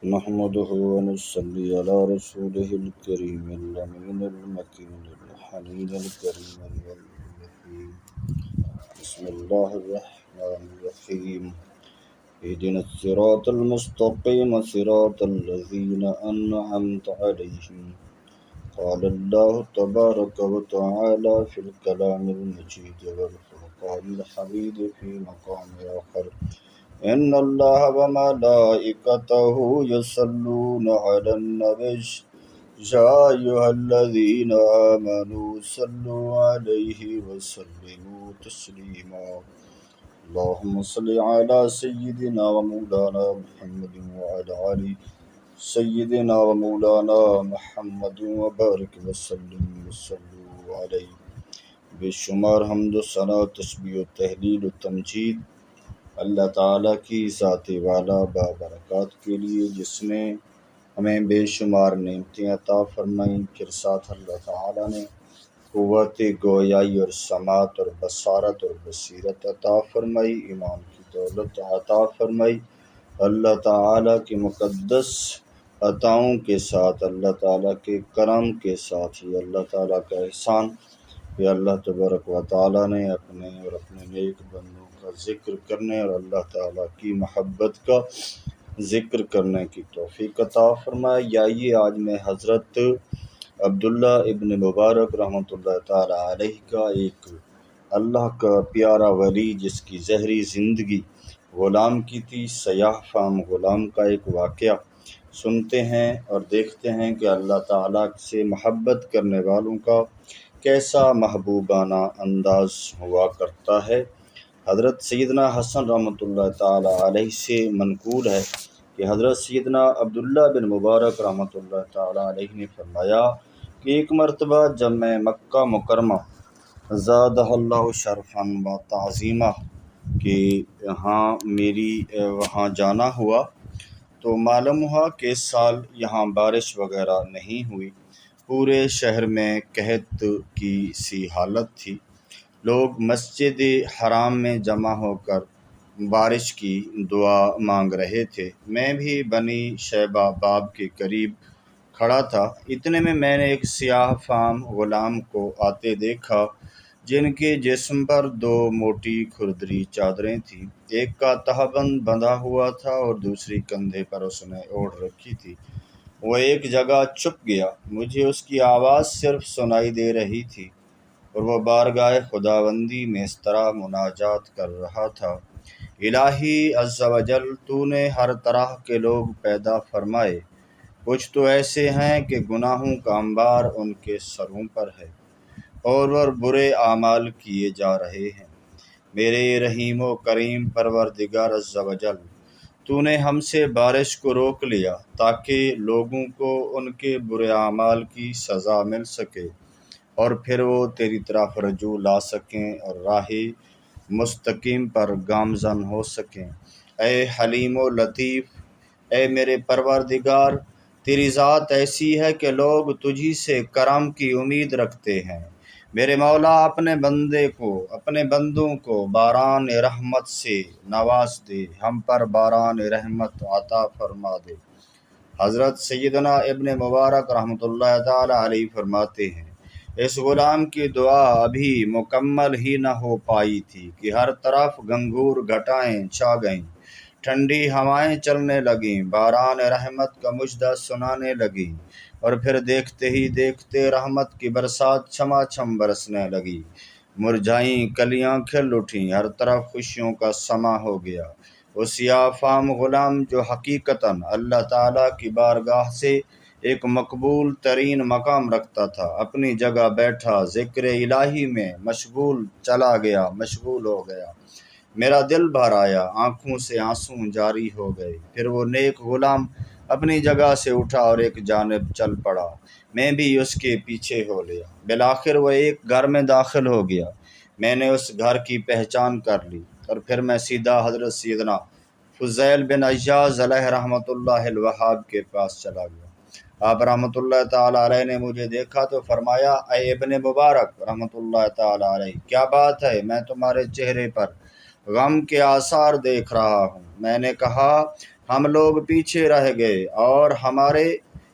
نحمده ونصلي على رسوله الكريم الأمين المكين الحنين الكريم الوفي. بسم الله الرحمن الرحيم. اهدنا الصراط المستقيم صراط الذين أنعمت عليهم. قال الله تبارك وتعالى في الكلام المجيد والفرقان الحميد في مقام آخر: إن الله وملائكته يصلون على النبي يا أيها الذين آمنوا صلوا عليه وسلموا تسليما. اللهم صل على سيدنا ومولانا محمد وعلى آل سيدنا ومولانا محمد وبارك وسلم وصلوا عليه. بے شمار حمد و ثنا، تسبیح و تحلیل و تمجید اللہ تعالیٰ کی ذات والا بابرکات کے لیے، جس نے ہمیں بے شمار نعمتیں عطا فرمائیں، پھر ساتھ اللہ تعالیٰ نے قوت گویائی اور سماعت اور بصارت اور بصیرت عطا فرمائی، ایمان کی دولت عطا فرمائی۔ اللہ تعالیٰ کے مقدس عطاؤں کے ساتھ، اللہ تعالیٰ کے کرم کے ساتھ، یہ اللہ تعالیٰ کا احسان، یہ اللہ تبارک و تعالیٰ نے اپنے اور اپنے نیک بندوں کا ذکر کرنے اور اللہ تعالیٰ کی محبت کا ذکر کرنے کی توفیق عطا فرمایا۔ یہ آج میں حضرت عبداللہ ابن مبارک رحمۃ اللہ تعالیٰ علیہ کا ایک اللہ کا پیارا ولی جس کی زہری زندگی غلام کی تھی، سیاہ فام غلام کا ایک واقعہ سنتے ہیں اور دیکھتے ہیں کہ اللہ تعالیٰ سے محبت کرنے والوں کا کیسا محبوبانہ انداز ہوا کرتا ہے۔ حضرت سیدنا حسن رحمۃ اللہ تعالیٰ علیہ سے منقول ہے کہ حضرت سیدنا عبداللہ بن مبارک رحمۃ اللہ تعالیٰ علیہ نے فرمایا کہ ایک مرتبہ جب میں مکہ مکرمہ زادہ اللہ شرفاً و تعظیمہ کہ وہاں جانا ہوا تو معلوم ہوا کہ اس سال یہاں بارش وغیرہ نہیں ہوئی، پورے شہر میں قحط کی سی حالت تھی، لوگ مسجد حرام میں جمع ہو کر بارش کی دعا مانگ رہے تھے۔ میں بھی بنی شیبہ باب کے قریب کھڑا تھا، اتنے میں نے ایک سیاہ فام غلام کو آتے دیکھا جن کے جسم پر دو موٹی کھردری چادریں تھیں، ایک کا تہبند بندھا ہوا تھا اور دوسری کندھے پر اس نے اوڑھ رکھی تھی۔ وہ ایک جگہ چھپ گیا، مجھے اس کی آواز صرف سنائی دے رہی تھی اور وہ بارگاہ خداوندی میں اس طرح مناجات کر رہا تھا: الہی عز و جل، تو نے ہر طرح کے لوگ پیدا فرمائے، کچھ تو ایسے ہیں کہ گناہوں کا انبار ان کے سروں پر ہے اور وہ برے اعمال کیے جا رہے ہیں۔ میرے رحیم و کریم پروردگار عز و جل، تو نے ہم سے بارش کو روک لیا تاکہ لوگوں کو ان کے برے اعمال کی سزا مل سکے اور پھر وہ تیری طرف رجوع لا سکیں اور راہ مستقیم پر گامزن ہو سکیں۔ اے حلیم و لطیف، اے میرے پروردگار، تیری ذات ایسی ہے کہ لوگ تجھی سے کرم کی امید رکھتے ہیں۔ میرے مولا، اپنے بندوں کو باران رحمت سے نواز دے، ہم پر باران رحمت عطا فرما دے۔ حضرت سیدنا ابن مبارک رحمۃ اللہ تعالی علیہ فرماتے ہیں، اس غلام کی دعا ابھی مکمل ہی نہ ہو پائی تھی کہ ہر طرف گھنگور گھٹائیں چھا گئیں، ٹھنڈی ہوائیں چلنے لگیں، باران رحمت کا مژدہ سنانے لگیں اور پھر دیکھتے ہی دیکھتے رحمت کی برسات چھما چھم برسنے لگی، مرجھائیں کلیاں کھل اٹھیں، ہر طرف خوشیوں کا سما ہو گیا۔ وہ سیاہ فام غلام جو حقیقتاً اللہ تعالیٰ کی بارگاہ سے ایک مقبول ترین مقام رکھتا تھا، اپنی جگہ بیٹھا ذکر الہی میں مشغول ہو گیا۔ میرا دل بھر آیا، آنکھوں سے آنسو جاری ہو گئے۔ پھر وہ نیک غلام اپنی جگہ سے اٹھا اور ایک جانب چل پڑا، میں بھی اس کے پیچھے ہو لیا۔ بالآخر وہ ایک گھر میں داخل ہو گیا، میں نے اس گھر کی پہچان کر لی اور پھر میں سیدھا حضرت سیدنا فضیل بن عیاض علیہ رحمۃ اللہ الوہاب کے پاس چلا گیا۔ آپ رحمۃ اللہ تعالیٰ علیہ نے مجھے دیکھا تو فرمایا: اے ابن مبارک رحمۃ اللہ تعالیٰ علیہ، کیا بات ہے؟ میں تمہارے چہرے پر غم کے آثار دیکھ رہا ہوں۔ میں نے کہا: ہم لوگ پیچھے رہ گئے اور ہمارے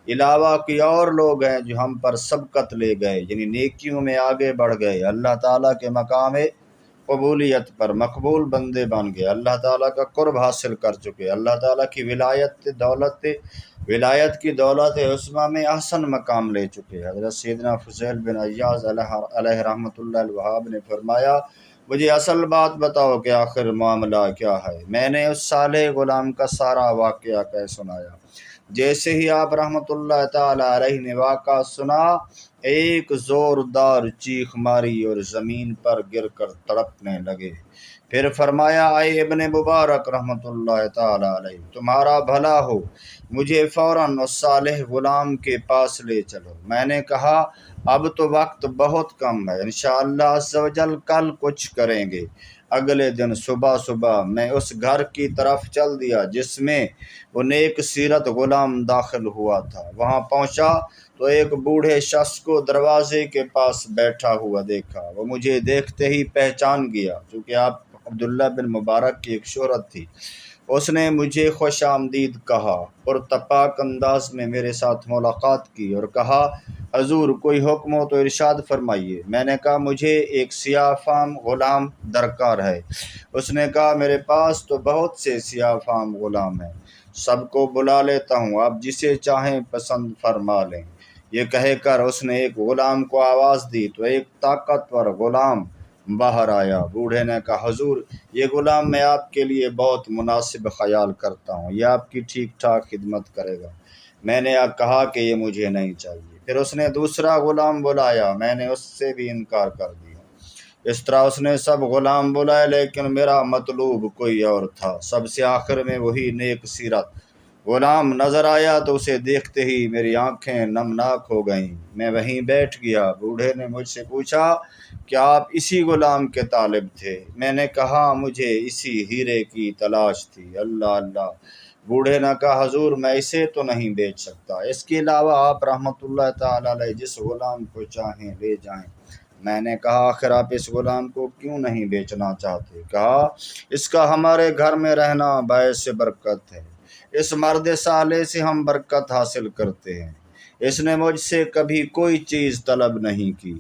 علاوہ کوئی اور لوگ ہیں جو ہم پر سبقت لے گئے، یعنی نیکیوں میں آگے بڑھ گئے، اللہ تعالیٰ کے مقام قبولیت پر مقبول بندے بن گئے، اللہ تعالیٰ کا قرب حاصل کر چکے، اللہ تعالیٰ کی ولایت کی دولت عظمیٰ میں احسن مقام لے چکے۔ حضرت سیدنا فضیل بن عیاض علیہ رحمۃ اللہ الوہاب نے فرمایا، مجھے اصل بات بتاؤ کہ آخر معاملہ کیا ہے۔ میں نے اس صالح غلام کا سارا واقعہ کہہ سنایا۔ جیسے ہی آپ رحمۃ اللہ تعالیٰ علیہ نے واقعہ سنا، ایک زوردار چیخ ماری اور زمین پر گر کر تڑپنے لگے۔ پھر فرمایا، اے ابن مبارک رحمۃ اللہ تعالیٰ علیہ، تمہارا بھلا ہو، مجھے فوراً اس صالح غلام کے پاس لے چلو۔ میں نے کہا، اب تو وقت بہت کم ہے، انشاءاللہ عز و جل کل کچھ کریں گے۔ اگلے دن صبح میں اس گھر کی طرف چل دیا جس میں وہ نیک سیرت غلام داخل ہوا تھا۔ وہاں پہنچا تو ایک بوڑھے شخص کو دروازے کے پاس بیٹھا ہوا دیکھا۔ وہ مجھے دیکھتے ہی پہچان گیا، چونکہ آپ عبداللہ بن مبارک کی ایک شہرت تھی۔ اس نے مجھے خوش آمدید کہا، پرتپاک انداز میں میرے ساتھ ملاقات کی اور کہا، حضور کوئی حکم ہو تو ارشاد فرمائیے۔ میں نے کہا، مجھے ایک سیاہ فام غلام درکار ہے۔ اس نے کہا، میرے پاس تو بہت سے سیاہ فام غلام ہیں، سب کو بلا لیتا ہوں، آپ جسے چاہیں پسند فرما لیں۔ یہ کہہ کر اس نے ایک غلام کو آواز دی تو ایک طاقتور غلام باہر آیا۔ بوڑھے نے کہا، حضور یہ غلام میں آپ کے لیے بہت مناسب خیال کرتا ہوں، یہ آپ کی ٹھیک ٹھاک خدمت کرے گا۔ میں نے کہا کہ یہ مجھے نہیں چاہیے۔ پھر اس نے دوسرا غلام بلایا، میں نے اس سے بھی انکار کر دیا۔ اس طرح اس نے سب غلام بلائے، لیکن میرا مطلوب کوئی اور تھا۔ سب سے آخر میں وہی نیک سیرت غلام نظر آیا تو اسے دیکھتے ہی میری آنکھیں نمناک ہو گئیں۔ میں وہیں بیٹھ گیا۔ بوڑھے نے مجھ سے پوچھا، کیا آپ اسی غلام کے طالب تھے؟ میں نے کہا، مجھے اسی ہیرے کی تلاش تھی۔ اللہ اللہ۔ بوڑھے نے کہا، حضور میں اسے تو نہیں بیچ سکتا، اس کے علاوہ آپ رحمۃ اللہ تعالیٰ علیہ جس غلام کو چاہیں لے جائیں۔ میں نے کہا، آخر آپ اس غلام کو کیوں نہیں بیچنا چاہتے؟ کہا، اس کا ہمارے گھر میں رہنا باعث برکت ہے، اس مرد صالح سے ہم برکت حاصل کرتے ہیں، اس نے مجھ سے کبھی کوئی چیز طلب نہیں کی۔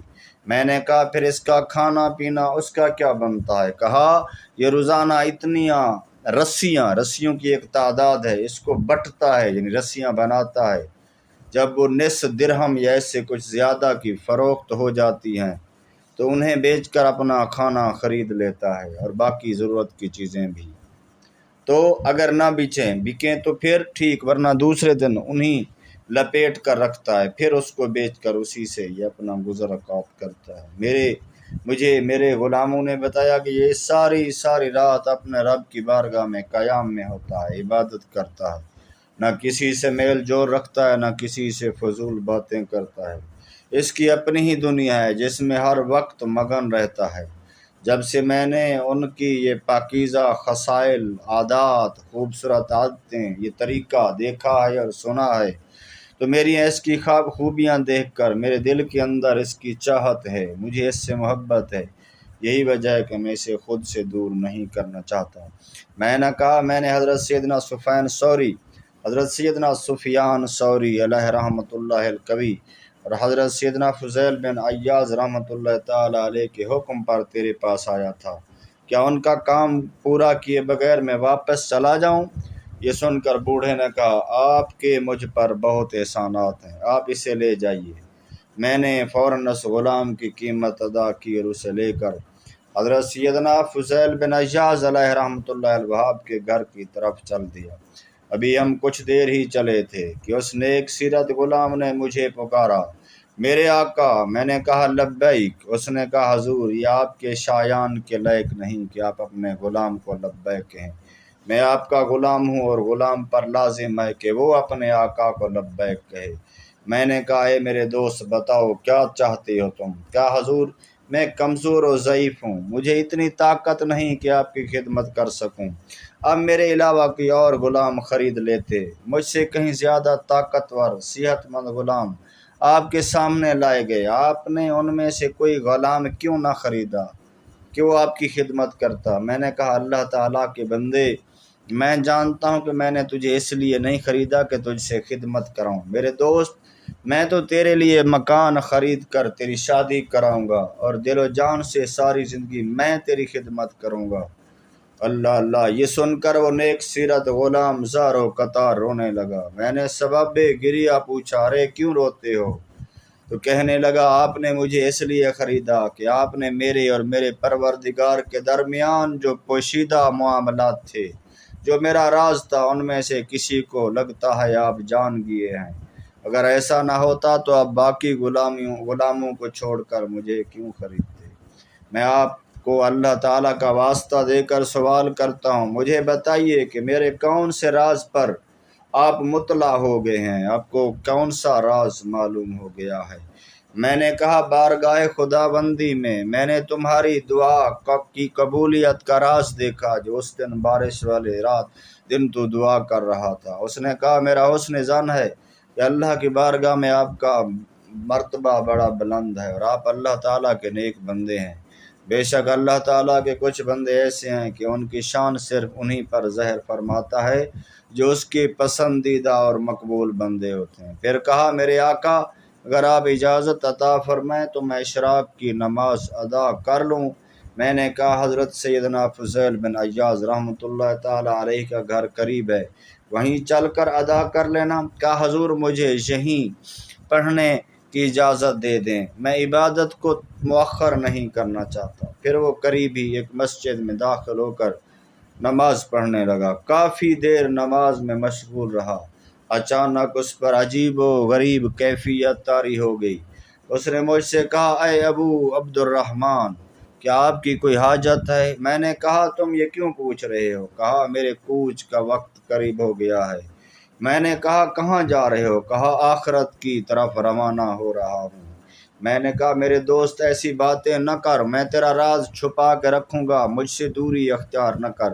میں نے کہا، پھر اس کا کھانا پینا اس کا کیا بنتا ہے؟ کہا، یہ روزانہ اتنیاں رسیوں کی ایک تعداد ہے، اس کو بٹتا ہے، یعنی رسیاں بناتا ہے۔ جب وہ نصف درہم یا اس سے کچھ زیادہ کی فروخت ہو جاتی ہیں تو انہیں بیچ کر اپنا کھانا خرید لیتا ہے اور باقی ضرورت کی چیزیں بھی۔ تو اگر نہ بکیں تو پھر ٹھیک، ورنہ دوسرے دن انہیں لپیٹ کر رکھتا ہے، پھر اس کو بیچ کر اسی سے یہ اپنا گزر اوقات کرتا ہے۔ مجھے میرے غلاموں نے بتایا کہ یہ ساری رات اپنے رب کی بارگاہ میں قیام میں ہوتا ہے، عبادت کرتا ہے، نہ کسی سے میل جول رکھتا ہے، نہ کسی سے فضول باتیں کرتا ہے۔ اس کی اپنی ہی دنیا ہے جس میں ہر وقت مگن رہتا ہے۔ جب سے میں نے ان کی یہ پاکیزہ خصائل، عادات، خوبصورت عادتیں، یہ طریقہ دیکھا ہے اور سنا ہے تو میری اس کی خوبیاں دیکھ کر میرے دل کے اندر اس کی چاہت ہے، مجھے اس سے محبت ہے۔ یہی وجہ ہے کہ میں اسے خود سے دور نہیں کرنا چاہتا ہوں۔ میں نے کہا، میں نے حضرت سیدنا سفیان ثوری علیہ رحمۃ اللہ القوی اور حضرت سیدنا فضیل بن عیاض رحمۃ اللہ تعالیٰ علیہ کے حکم پر تیرے پاس آیا تھا، کیا ان کا کام پورا کیے بغیر میں واپس چلا جاؤں؟ یہ سن کر بوڑھے نے کہا، آپ کے مجھ پر بہت احسانات ہیں، آپ اسے لے جائیے۔ میں نے فوراً اس غلام کی قیمت ادا کی اور اسے لے کر حضرت سیدنا فضیل بن عیاض علیہ رحمۃ اللہ الوہاب کے گھر کی طرف چل دیا۔ ابھی ہم کچھ دیر ہی چلے تھے کہ اس نیک سیرت غلام نے مجھے پکارا، میرے آقا۔ میں نے کہا، لبیک۔ اس نے کہا، حضور یہ آپ کے شایان کے لائق نہیں کہ آپ اپنے غلام کو لبیک کہیں، میں آپ کا غلام ہوں اور غلام پر لازم ہے کہ وہ اپنے آقا کو لبیک کہے۔ میں نے کہا، اے میرے دوست بتاؤ کیا چاہتے ہو تم؟ کیا حضور میں کمزور و ضعیف ہوں، مجھے اتنی طاقت نہیں کہ آپ کی خدمت کر سکوں۔ اب میرے علاوہ کوئی اور غلام خرید لیتے، مجھ سے کہیں زیادہ طاقتور صحت مند غلام آپ کے سامنے لائے گئے، آپ نے ان میں سے کوئی غلام کیوں نہ خریدا کہ وہ آپ کی خدمت کرتا؟ میں نے کہا، اللہ تعالیٰ کے بندے، میں جانتا ہوں کہ میں نے تجھے اس لیے نہیں خریدا کہ تجھ سے خدمت کراؤں۔ میرے دوست، میں تو تیرے لیے مکان خرید کر تیری شادی کراؤں گا اور دل و جان سے ساری زندگی میں تیری خدمت کروں گا۔ اللہ اللہ! یہ سن کر وہ نیک سیرت غلام زار و قطار رونے لگا۔ میں نے سبب گریہ پوچھا، ارے کیوں روتے ہو؟ تو کہنے لگا، آپ نے مجھے اس لیے خریدا کہ آپ نے میرے اور میرے پروردگار کے درمیان جو پوشیدہ معاملات تھے، جو میرا راز تھا، ان میں سے کسی کو لگتا ہے آپ جان گئے ہیں۔ اگر ایسا نہ ہوتا تو آپ باقی غلاموں کو چھوڑ کر مجھے کیوں خریدتے؟ میں آپ کو اللہ تعالیٰ کا واسطہ دے کر سوال کرتا ہوں، مجھے بتائیے کہ میرے کون سے راز پر آپ مطلع ہو گئے ہیں؟ آپ کو کون سا راز معلوم ہو گیا ہے؟ میں نے کہا، بارگاہ خداوندی میں نے تمہاری دعا کی قبولیت کا راز دیکھا جو اس دن بارش والے رات دن تو دعا کر رہا تھا۔ اس نے کہا، میرا حسن ظن ہے کہ اللہ کی بارگاہ میں آپ کا مرتبہ بڑا بلند ہے اور آپ اللہ تعالیٰ کے نیک بندے ہیں۔ بے شک اللہ تعالیٰ کے کچھ بندے ایسے ہیں کہ ان کی شان صرف انہی پر ظاہر فرماتا ہے جو اس کے پسندیدہ اور مقبول بندے ہوتے ہیں۔ پھر کہا، میرے آقا، اگر آپ اجازت عطا فرمائیں تو میں اشراق کی نماز ادا کر لوں۔ میں نے کہا، حضرت سیدنا فضیل بن عیاض رحمۃ اللہ تعالیٰ علیہ کا گھر قریب ہے، وہیں چل کر ادا کر لینا۔ کہا، حضور مجھے یہیں پڑھنے کی اجازت دے دیں، میں عبادت کو مؤخر نہیں کرنا چاہتا۔ پھر وہ قریب ہی ایک مسجد میں داخل ہو کر نماز پڑھنے لگا۔ کافی دیر نماز میں مشغول رہا، اچانک اس پر عجیب و غریب کیفیت طاری ہو گئی۔ اس نے مجھ سے کہا، اے ابو عبد الرحمن، کیا آپ کی کوئی حاجت ہے؟ میں نے کہا، تم یہ کیوں پوچھ رہے ہو؟ کہا، میرے کوچ کا وقت قریب ہو گیا ہے۔ میں نے کہا، کہاں جا رہے ہو؟ کہا، آخرت کی طرف روانہ ہو رہا ہوں۔ میں نے کہا، میرے دوست ایسی باتیں نہ کر، میں تیرا راز چھپا کے رکھوں گا، مجھ سے دوری اختیار نہ کر۔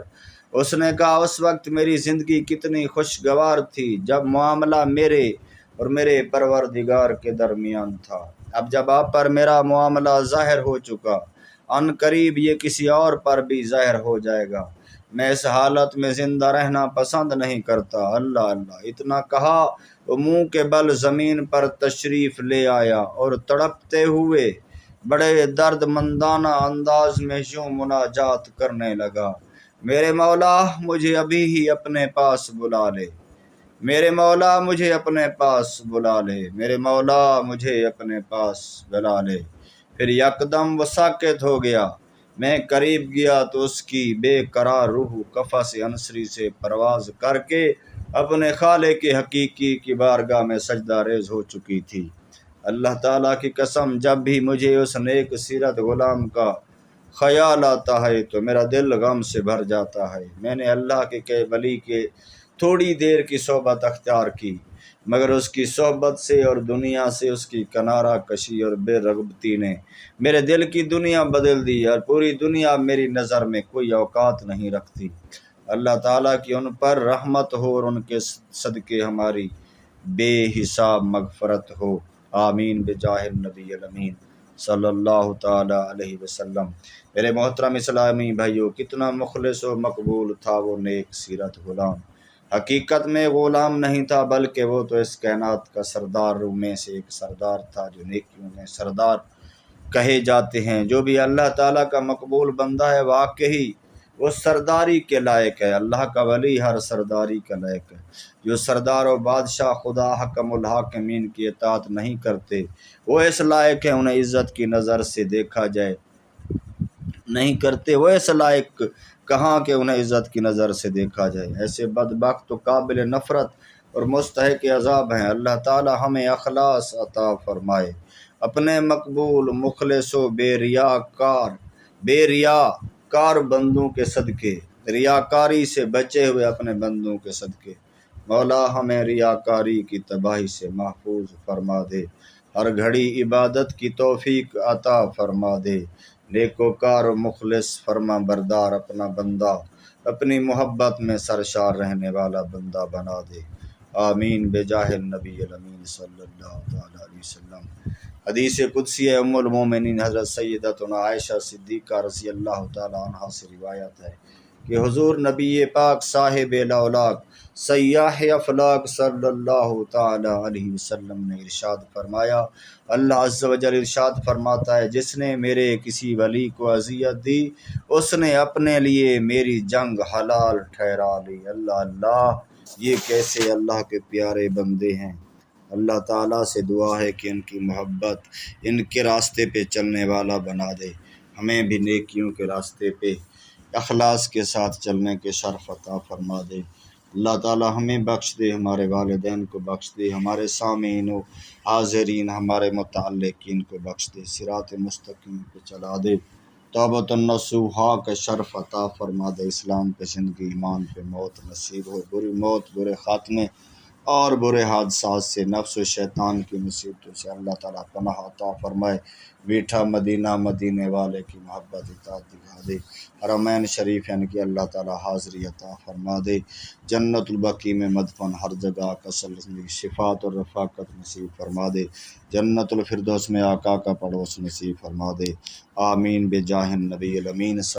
اس نے کہا، اس وقت میری زندگی کتنی خوشگوار تھی جب معاملہ میرے اور میرے پروردگار کے درمیان تھا۔ اب جب آپ پر میرا معاملہ ظاہر ہو چکا، ان قریب یہ کسی اور پر بھی ظاہر ہو جائے گا۔ میں اس حالت میں زندہ رہنا پسند نہیں کرتا۔ اللہ اللہ! اتنا کہا وہ منہ کے بل زمین پر تشریف لے آیا اور تڑپتے ہوئے بڑے درد مندانہ انداز میں یوں مناجات کرنے لگا، میرے مولا مجھے ابھی ہی اپنے پاس بلا لے، میرے مولا مجھے اپنے پاس بلا لے، میرے مولا مجھے اپنے پاس بلا لے۔ پھر یکدم وہ ساکت ہو گیا۔ میں قریب گیا تو اس کی بے قرار روح قفس انصری سے پرواز کر کے اپنے خالق حقیقی کی بارگاہ میں سجدہ ریز ہو چکی تھی۔ اللہ تعالیٰ کی قسم، جب بھی مجھے اس نیک سیرت غلام کا خیال آتا ہے تو میرا دل غم سے بھر جاتا ہے۔ میں نے اللہ کے ولی کے تھوڑی دیر کی صحبت اختیار کی، مگر اس کی صحبت سے اور دنیا سے اس کی کنارہ کشی اور بے رغبتی نے میرے دل کی دنیا بدل دی اور پوری دنیا میری نظر میں کوئی اوقات نہیں رکھتی۔ اللہ تعالیٰ کی ان پر رحمت ہو اور ان کے صدقے ہماری بے حساب مغفرت ہو، آمین بجاہ النبی الامین صلی اللہ تعالیٰ علیہ وسلم۔ میرے محترم اسلامی بھائیو، کتنا مخلص و مقبول تھا وہ نیک سیرت غلام۔ حقیقت میں غلام نہیں تھا، بلکہ وہ تو اس کائنات کا سرداروں میں سے ایک سردار تھا جو نیکیوں میں سردار کہے جاتے ہیں۔ جو بھی اللہ تعالیٰ کا مقبول بندہ ہے واقعی وہ سرداری کے لائق ہے۔ اللہ کا ولی ہر سرداری کا لائق ہے۔ جو سردار و بادشاہ خدا حکم الحاکمین کی اطاعت نہیں کرتے، وہ اس لائق ہے انہیں عزت کی نظر سے دیکھا جائے، نہیں کرتے وہ اس لائق کہاں کہ انہیں عزت کی نظر سے دیکھا جائے۔ ایسے بدبخت و قابل نفرت اور مستحق عذاب ہیں۔ اللہ تعالی ہمیں اخلاص عطا فرمائے، اپنے مقبول مخلص و بے ریاکار بندوں کے صدقے، ریاکاری سے بچے ہوئے اپنے بندوں کے صدقے مولا ہمیں ریاکاری کی تباہی سے محفوظ فرما دے، ہر گھڑی عبادت کی توفیق عطا فرما دے، نیکوکار و مخلص فرما بردار اپنا بندہ اپنی محبت میں سرشار رہنے والا بندہ بنا دے، آمین بجاہ النبی الامین صلی اللہ تعالیٰ علیہ وسلم۔ حدیث قدسی ام المومنین حضرت سیدتنا عائشہ صدیقہ رضی اللہ تعالیٰ عنہا سے روایت ہے، کہ حضور نبی پاک صاحب لولاک سیاح افلاک صلی اللہ تعالی علیہ وسلم نے ارشاد فرمایا، اللہ عز و جل ارشاد فرماتا ہے، جس نے میرے کسی ولی کو اذیت دی اس نے اپنے لیے میری جنگ حلال ٹھہرا لی۔ اللہ اللہ، یہ کیسے اللہ کے پیارے بندے ہیں۔ اللہ تعالیٰ سے دعا ہے کہ ان کی محبت ان کے راستے پہ چلنے والا بنا دے، ہمیں بھی نیکیوں کے راستے پہ اخلاص کے ساتھ چلنے کے شرف عطا فرما دے۔ اللہ تعالیٰ ہمیں بخش دے، ہمارے والدین کو بخش دے، ہمارے سامعین و حاضرین ہمارے متعلقین کو بخش دے، صراط مستقیم پہ چلا دے، توبۃ النصوحا کا شرف عطا فرما دے، اسلام پہ زندگی، ایمان پہ موت نصیب ہو، بری موت، برے خاتمے اور برے حادثات سے، نفس و شیطان کی مصیبتوں سے اللہ تعالیٰ پناہ عطا فرمائے، میٹھا مدینہ مدینے والے کی محبت اطاعت دکھا دے، حرمین شریفین کی اللہ تعالیٰ حاضری عطا فرما دے، جنت البقیع میں مدفن ہر جگہ کسل شفاعت اور رفاقت نصیب فرما دے، جنت الفردوس میں آقا کا پڑوس نصیب فرما دے، آمین بجاہ النبی الامین۔